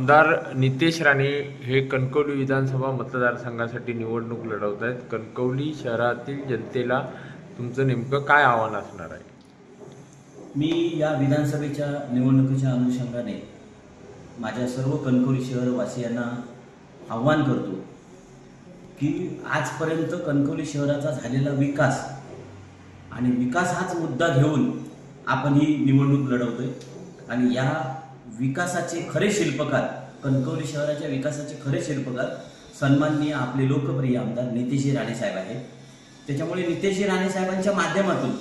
आमदार नितेश राणे हे कणकवली विधानसभा मतदारसंघासाठी निवडणूक लढवत आहेत। कणकवली शहरातील जनतेला तुमचं नेमकं काय आव्हान असणार आहे? मी या विधानसभेच्या निवडणुकीच्या अनुषंगाने माझ्या सर्व कणकवली शहरवासियांना आव्हान करतो की आजपर्यंत कणकवली शहराचा झालेला विकास आणि विकास हाच मुद्दा घेऊन आपण ही निवडणूक लढवतोय आणि या विकासाचे खरे शिल्पकार, कणकवली शहराच्या विकासाचे खरे शिल्पकार सन्माननीय आपले लोकप्रिय आमदार नितेश राणे साहेब आहेत। त्याच्यामुळे नितेश राणे साहेबांच्या माध्यमातून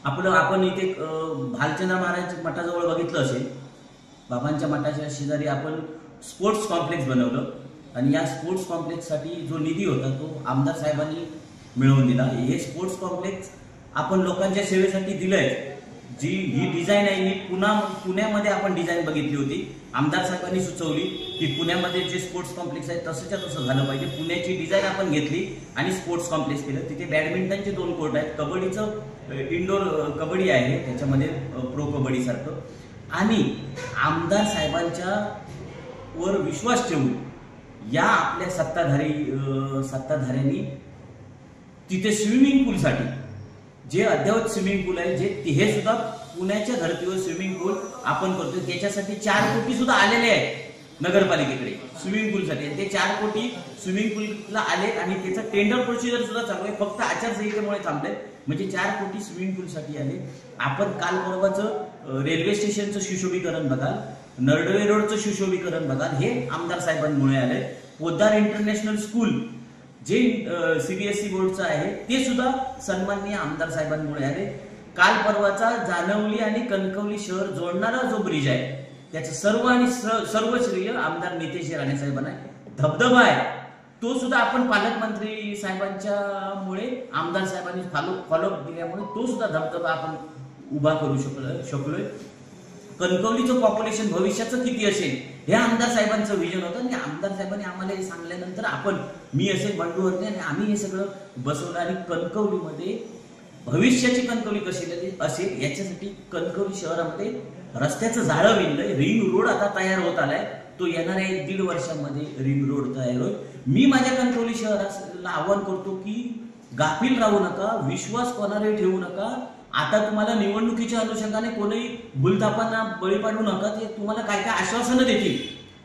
आपण इथे भालचंद्र महाराज मठाजवळ बघितलं असेल, बाबांच्या मठाच्या शेजारी आपण स्पोर्ट्स कॉम्प्लेक्स बनवलं आणि या स्पोर्ट्स कॉम्प्लेक्ससाठी जो निधी होता तो आमदार साहेबांनी मिळवून दिला। हे स्पोर्ट्स कॉम्प्लेक्स आपण लोकांच्या सेवेसाठी दिलंय। जी ही डिझाईन आहे ही पुण्यामध्ये आपण डिझाईन बघितली होती। आमदार साहेबांनी सुचवली की पुण्यामध्ये जे स्पोर्ट्स कॉम्प्लेक्स आहे तसंच्या तसं झालं पाहिजे। पुण्याची डिझाईन आपण घेतली आणि स्पोर्ट्स कॉम्प्लेक्स केलं। तिथे बॅडमिंटनचे 2 कोर्ट आहेत, कबड्डीचं इंडोर कबड्डी आहे, त्याच्यामध्ये प्रो कबड्डी सारखं, आणि आमदार साहेबांच्या वर विश्वास ठेवून या आपल्या सत्ताधाऱ्यांनी तिथे स्विमिंग पूलसाठी जे अद्ययावत स्विमिंग पूल आहे हे सुद्धा पुण्याच्या धर्तीवर स्विमिंग पूल आपण करतो। त्याच्यासाठी 4 कोटी सुद्धा आलेले आहेत नगरपालिकेकडे स्विमिंग पूलसाठी। ते 4 कोटी स्विमिंग पूलला आले आणि त्याचं टेंडर प्रोसिजर सुद्धा चालू आहे, फक्त आचारसंहितेमुळे थांबले। म्हणजे 4 कोटी स्विमिंग पूलसाठी आले। आपण काल परवाचं रेल्वे स्टेशनचं सुशोभीकरण बघाल, नरडवे रोडचं सुशोभीकरण बघाल, हे आमदार साहेबांमुळे आले। पोद्दार इंटरनॅशनल स्कूल जे CBSE बोर्डचं आहे ते सुद्धा सन्माननीय आमदार साहेबांमुळे आले। काल परवाचा जानवली आणि कणकवली शहर जोडणारा जो ब्रिज आहे त्याचं सर्व श्रेय आमदार नितेश राणे साहेबांना आहे। धबधबा आहे तो सुद्धा आपण पालकमंत्री साहेबांच्यामुळे आमदार साहेबांनी फॉलोअप दिल्यामुळे तो सुद्धा धबधबा आपण उभा करू शकलोय। कणकवलीचं पॉप्युलेशन भविष्याचं किती असेल हे आमदार साहेबांचं विजन होतं आणि आमदार साहेबांनी आम्हाला हे सांगल्यानंतर मी असेल बंडूवरती आणि आम्ही हे सगळं बसवलं आणि कणकवलीमध्ये भविष्याची कणकवली कशी असेल याच्यासाठी कणकवली शहरामध्ये रस्त्याचं जाळं विणलंय। रिंग रोड आता तयार होत आलाय, तो येणाऱ्या 1-1.5 वर्षामध्ये रिंग रोड तयार होईल। मी माझ्या कणकवली शहराला आवाहन करतो की गाफील राहू नका, विश्वास कोणालाही ठेवू नका। आता तुम्हाला निवडणुकीच्या अनुषंगाने कोणीही भूलथापांना बळी पाडू नका। ते तुम्हाला काय काय आश्वासनं देतील,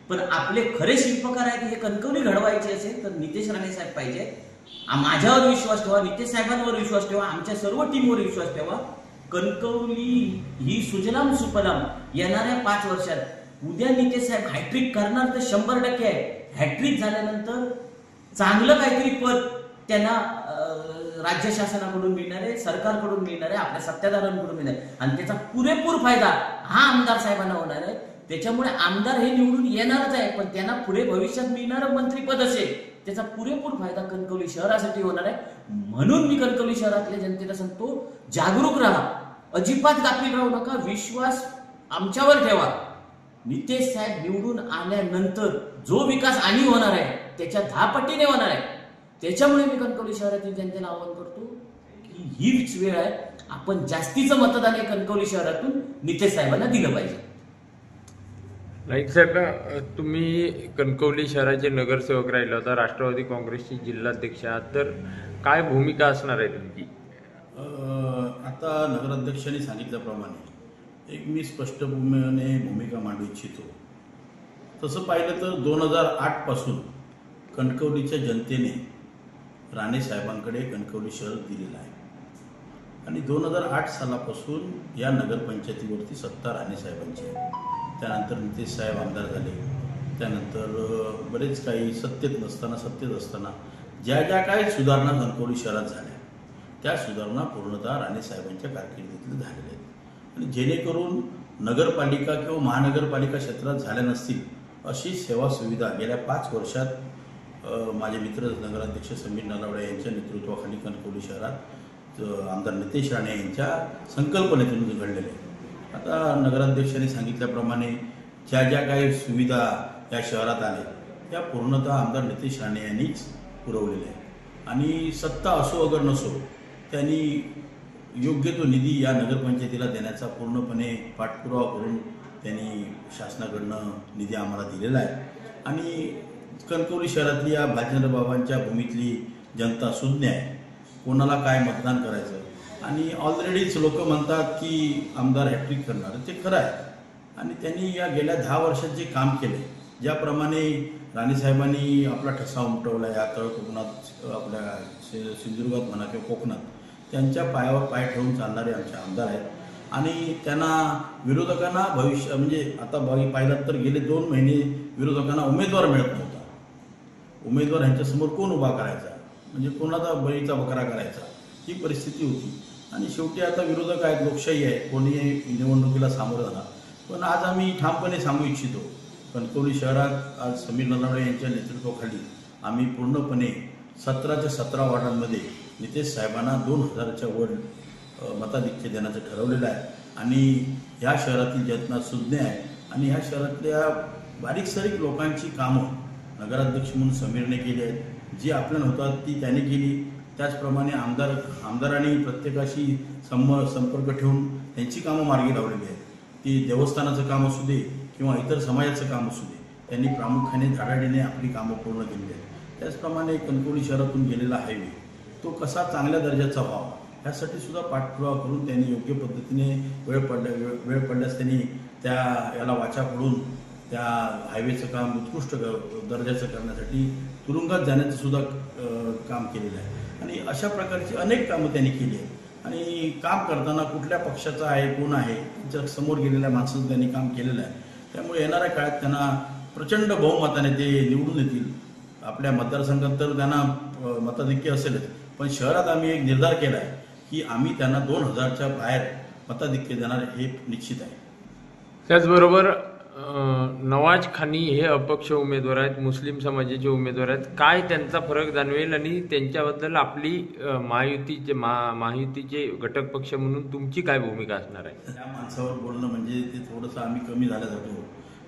पण आपले खरे शिल्पकार आहेत हे कणकवली घडवायचे असेल तर नितेश राणे साहेब पाहिजे। माझ्यावर विश्वास ठेवा, नितेश साहेबांवर विश्वास ठेवा, आमच्या सर्व टीमवर विश्वास ठेवा। कणकवली ही सुजलाम सुफलाम येणाऱ्या 5 वर्षात उद्या नितेश साहेब हॅट्रिक करणार तर 100% आहे। हॅट्रिक झाल्यानंतर चांगलं काहीतरी पद त्यांना राज्य शासनाकडून मिळणार आहे, सरकारकडून मिळणार आहे, आपल्या सत्ताधाऱ्यांकडून मिळणार आहे आणि त्याचा पुरेपूर फायदा हा आमदार साहेबांना होणार आहे। त्याच्यामुळे आमदार हे निवडून येणारच आहे, पण त्यांना पुढे भविष्यात मिळणारं मंत्रीपद असेल त्याचा पुरेपूर फायदा कणकवली शहरासाठी होणार आहे। म्हणून मी कणकवली शहरातल्या जनतेला सांगतो, जागरूक राहा, अजिबात गाफील राहू नका, विश्वास आमच्यावर ठेवा। नितेश साहेब निवडून आल्यानंतर जो विकास आणि होणार आहे त्याच्या 10 पटीने होणार आहे। त्याच्यामुळे मी कणकवली शहरातील जनतेला आवाहन करतो की हीच वेळ आहे, आपण जास्तीचं मतदान हे कणकवली शहरातून नितेश साहेबांना दिलं पाहिजे। लाईक साहेब, तुम्ही कणकवली शहराचे नगरसेवक राहिला होता, राष्ट्रवादी काँग्रेसची जिल्हाध्यक्ष आहात, तर काय भूमिका असणार आहे तुमची? आता नगराध्यक्षांनी सांगितल्याप्रमाणे एक मी स्पष्टपणे भूमिका मांडू इच्छितो। तसं पाहिलं तर 2008 पासून कणकवलीच्या जनतेने राणे साहेबांकडे कणकवली शहर दिलेलं आहे आणि 2008 सालापासून या नगरपंचायतीवरती सत्ता राणे साहेबांची आहे। त्यानंतर नितेश साहेब आमदार झाले, त्यानंतर बरेच काही सत्तेत असताना ज्या काही सुधारणा कणकवली शहरात झाल्या त्या सुधारणा पूर्णतः राणे साहेबांच्या कारकिर्दीतल्या झालेल्या आहेत आणि जेणेकरून नगरपालिका किंवा महानगरपालिका क्षेत्रात झाल्या नसतील अशी सेवा सुविधा गेल्या 5 वर्षात माझे मित्र नगराध्यक्ष समीर नलावडे यांच्या नेतृत्वाखाली कणकवली शहरात आमदार नितेश राणे यांच्या संकल्पनेतून घडलेले आहे। आता नगराध्यक्षांनी सांगितल्याप्रमाणे ज्या काही सुविधा या शहरात आल्या त्या पूर्णतः आमदार नितेश राणे यांनीच पुरवलेल्या आहेत आणि सत्ता असो अगर नसो त्यांनी योग्य तो निधी या नगरपंचायतीला देण्याचा पूर्णपणे पाठपुरावा करून त्यांनी शासनाकडनं निधी आम्हाला दिलेला आहे आणि कणकवली शहरातली या भालचंद्र बाबांच्या भूमीतली जनता सुज्ञ आहे. कोणाला काय मतदान करायचं आणि ऑलरेडीच लोक म्हणतात की आमदार हॅट्रिक करणार, ते खरं आहे. आणि त्यांनी या गेल्या 10 वर्षात जे काम केले, ज्याप्रमाणे राणेसाहेबांनी आपला ठसा उमटवला या तळ कोकणात, आपल्या सिंधुदुर्गात म्हणा किंवा कोकणात, त्यांच्या पायावर पाय ठेवून चालणारे आमचे आमदार आहेत. आणि त्यांना विरोधकांना भविष्य म्हणजे आता पाहिलात तर गेले 2 महिने विरोधकांना उमेदवार मिळत नव्हता. उमेदवार ह्यांच्यासमोर कोण उभा करायचा, म्हणजे कोणाचा बळीचा बकरा करायचा, ही परिस्थिती होती. आणि शेवटी आता विरोधक आहेत, लोकशाही आहे, कोणीही निवडणुकीला सामोरं जाणार. पण आज आम्ही ठामपणे सांगू इच्छितो, कणकवली शहरात आज समीर नलावडे यांच्या नेतृत्वाखाली आम्ही पूर्णपणे 17च्या 17 वॉर्डांमध्ये नितेश साहेबांना 2000च्या वर मताधिक्य देण्याचं ठरवलेलं आहे. आणि ह्या शहरातील जनता सुज्ञ आहे आणि ह्या शहरातल्या बारीक सारीक लोकांची कामं नगराध्यक्ष म्हणून समीरने केली आहेत. जी आपल्याला होतात ती त्याने केली. त्याचप्रमाणे आमदारांनी प्रत्येकाशी संपर्क ठेवून त्यांची कामं मार्गी लावलेली आहेत. ती देवस्थानाचं काम असू दे किंवा इतर समाजाचं काम असू दे, त्यांनी प्रामुख्याने धडाडीने आपली कामं पूर्ण केलेली आहेत. त्याचप्रमाणे कणकवली शहरातून गेलेला हायवे तो कसा चांगल्या दर्जाचा व्हावा यासाठी सुद्धा पाठपुरावा करून त्यांनी योग्य पद्धतीने वेळ पडल्यास त्यांनी याला वाचा फोडून त्या हायवेचं काम उत्कृष्ट दर्जाचं करण्यासाठी तुरुंगात जाण्याचं सुद्धा काम केलेलं आहे. आणि अशा प्रकारची अनेक कामं त्यांनी केली आहेत. आणि काम करताना कुठल्या पक्षाचा आहे, कोण आहे, त्यांच्या समोर गेलेल्या माणसाचं त्यांनी काम केलेलं आहे. त्यामुळे येणाऱ्या काळात त्यांना प्रचंड बहुमताने ते निवडून येतील. आपल्या मतदारसंघात तर त्यांना मताधिक्य असेलच, पण शहरात आम्ही एक निर्धार केला आहे की आम्ही त्यांना 2000च्या बाहेर मताधिक्य देणार हे निश्चित आहे. त्याचबरोबर नवाज खानी हे अपक्ष उमेदवार आहेत, मुस्लिम समाजाचे उमेदवार आहेत. काय त्यांचा फरक जाणवेल आणि त्यांच्याबद्दल आपली महायुतीचे घटक पक्ष म्हणून तुमची काय भूमिका असणार आहे? त्या माणसावर बोलणं म्हणजे ते थोडंसं आम्ही कमी झालं जातो.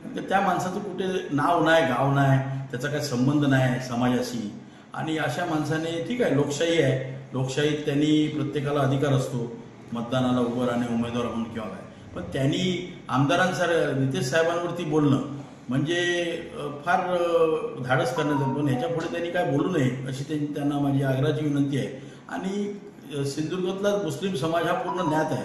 कारण त्या माणसाचं कुठे नाव नाही, गाव नाही, त्याचा काही संबंध नाही समाजाशी. आणि अशा माणसाने ठीक आहे, लोकशाही आहे, लोकशाहीत त्यांनी प्रत्येकाला अधिकार असतो मतदानाला उभं राहणे, उमेदवार म्हणून किंवा काय. पण त्यांनी आमदारांसारखं नितेश साहेबांवरती बोलणं म्हणजे फार धाडस करण्याचं. पण ह्याच्या पुढे त्यांनी काय बोलू नये अशी त्यांना माझी आग्रहाची विनंती आहे. आणि सिंधुदुर्गातला मुस्लिम समाज हा पूर्ण ज्ञात आहे.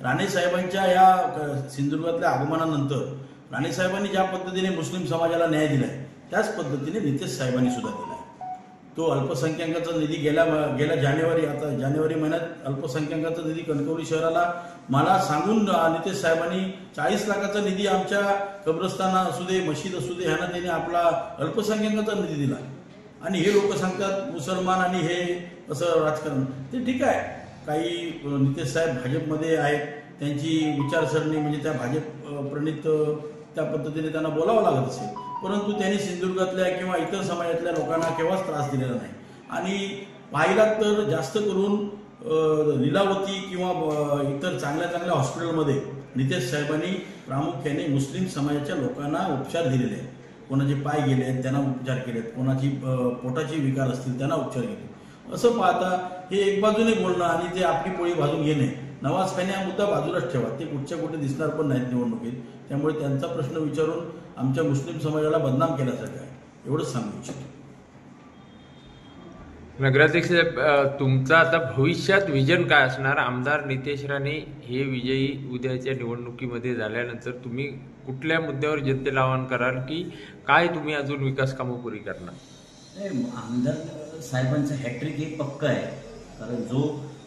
राणेसाहेबांच्या या सिंधुदुर्गातल्या आगमनानंतर राणेसाहेबांनी ज्या पद्धतीने मुस्लिम समाजाला न्याय दिलाय त्याच पद्धतीने नितेश साहेबांनी सुद्धा दिला. तो अल्पसंख्याकांचा निधी गेल्या जानेवारी महिन्यात अल्पसंख्याकांचा निधी कणकवली शहराला मला सांगून नितेश साहेबांनी 40 लाखाचा निधी आमच्या कब्रस्ताना असू दे, मशीद असू दे, ह्यांना त्यांनी आपला अल्पसंख्याकांचा निधी दिला. आणि हे लोक सांगतात मुसलमान आणि हे असं राजकारण, ते ठीक आहे. काही नितेश साहेब भाजपमध्ये आहेत, त्यांची विचारसरणी म्हणजे त्या भाजप प्रणित त्या पद्धतीने त्यांना बोलावं लागत असेल. परंतु त्यांनी सिंधुदुर्गातल्या किंवा इतर समाजातल्या लोकांना केव्हाच त्रास दिलेला नाही. आणि पाहिलात तर जास्त करून लीलावती किंवा इतर चांगल्या हॉस्पिटलमध्ये नितेश साहेबांनी प्रामुख्याने मुस्लिम समाजाच्या लोकांना उपचार दिलेले आहेत. कोणाचे पाय गेले आहेत त्यांना उपचार केलेत, कोणाची पोटाची विकार असतील त्यांना उपचार केले. असं पाहता हे एक बाजूने बोलणं आणि ते आपली पोळी भाजून घेणे, नवाज खानी हा मुद्दा बाजूलाच ठेवा. ते कुठच्या कुठे दिसणार पण नाहीत निवडणुकीत. त्यामुळे त्यांचा प्रश्न विचारून आमच्या मुस्लिम समाजाला बदनाम केल्यासारखं आहे, एवढंच सांगू इच्छितो. नगराध्यक्ष साहेब, तुमचा आता भविष्यात विजन काय असणार? आमदार नितेश राणे हे विजयी उद्याच्या निवडणुकीमध्ये झाल्यानंतर तुम्ही कुठल्या मुद्द्यावर जनतेला आवाहन कराल की काय तुम्ही अजून विकास कामं पुरी करणार? आमदार साहेबांचं हॅट्रिक हे पक्क आहे. कारण जो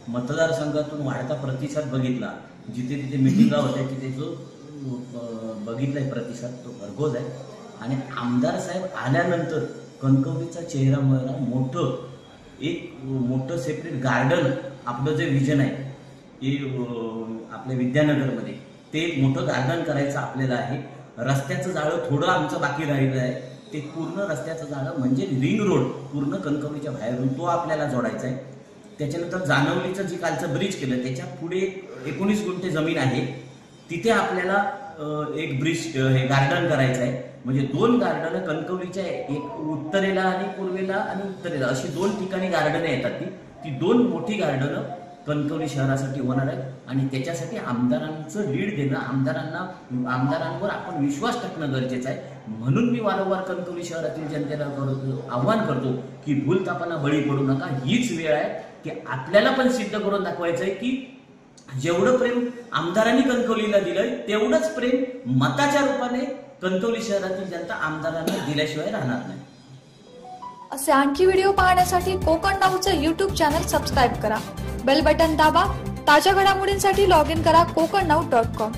मतदारसंघातून वाढता प्रतिसाद बघितला, जिथे तिथे मिटिंगा होत्या तिथे जो बघितलाय प्रतिसाद तो भरघोस आहे. आणि आमदार साहेब आल्यानंतर कणकवलीचा चेहरा मोठं सेपरेट गार्डन, आपलं जे विजन आहे हे आपल्या विद्यानगरमध्ये ते एक मोठं गार्डन करायचं आपल्याला आहे. रस्त्याचं जाळं थोडं आमचं बाकी राहिलं आहे, ते पूर्ण रस्त्याचं जाळं म्हणजे रिंग रोड पूर्ण कणकवलीच्या बाहेरून तो आपल्याला जोडायचा आहे. त्याच्यानंतर जानवलीचं जे कालचं ब्रिज केलं त्याच्या पुढे 19 गुंठे जमीन आहे, तिथे आपल्याला एक ब्रिज हे गार्डन करायचं आहे. म्हणजे 2 गार्डन कणकवलीच्या, एक उत्तरेला आणि पूर्वेला आणि उत्तरेला अशी 2 ठिकाणी गार्डन येतात. ती 2 मोठी गार्डन कणकवली शहरासाठी होणार आहे आणि त्याच्यासाठी आमदारांचं लीड देणं, आमदारांवर आपण विश्वास टाकणं गरजेचं आहे. म्हणून मी वारंवार कणकवली शहरातील जनतेला आव्हान करतो की भूलथापांना बळी पडू नका. हीच वेळ आहे की आपल्याला पण सिद्ध करून दाखवायचं आहे की जेवढं प्रेम आमदारांनी कणकवलीला दिलंय तेवढंच प्रेम मताच्या रूपाने कणकवली शहरातील जनता आमदारांना दिल्याशिवाय राहणार नाही. असे आणखी व्हिडिओ पाहण्यासाठी कोकण नाऊचं YouTube चॅनल सबस्क्राईब करा. बेल बटन दाबा. ताज्या घडामोडींसाठी लॉग इन करा kokarnau.com.